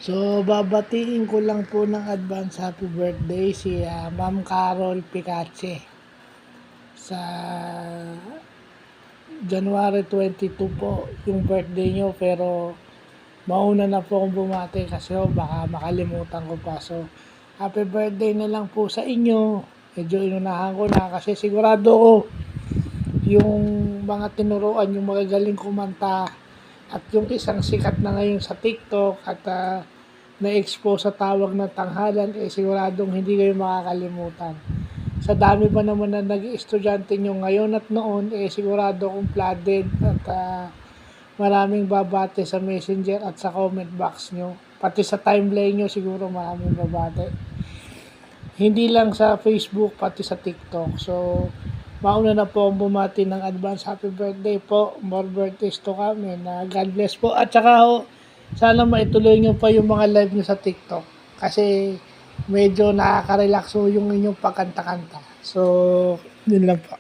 So, babatiin ko lang po ng advance happy birthday si Ma'am Carol Picache sa January 22 po yung birthday nyo, pero mauna na po akong bumati kasi baka makalimutan ko pa. So, happy birthday na lang po sa inyo. Medyo inunahan ko na kasi sigurado ko yung mga tinuruan, yung magagaling kumanta at yung isang sikat na ngayon sa TikTok at na-expose sa tawag ng tanghalan, siguradong hindi kayo makakalimutan. Sa dami pa naman na nag-estudyante nyo ngayon at noon, sigurado kong flooded at maraming babate sa messenger at sa comment box nyo. Pati sa timeline nyo siguro maraming babate. Hindi lang sa Facebook, pati sa TikTok. So, mauna na po ang bumati ng advance happy birthday po. More birthdays to come and God bless po. At saka sana maituloy nyo pa yung mga live nyo sa TikTok. Kasi medyo nakaka-relax yung inyong pagkanta-kanta. So, yun lang po.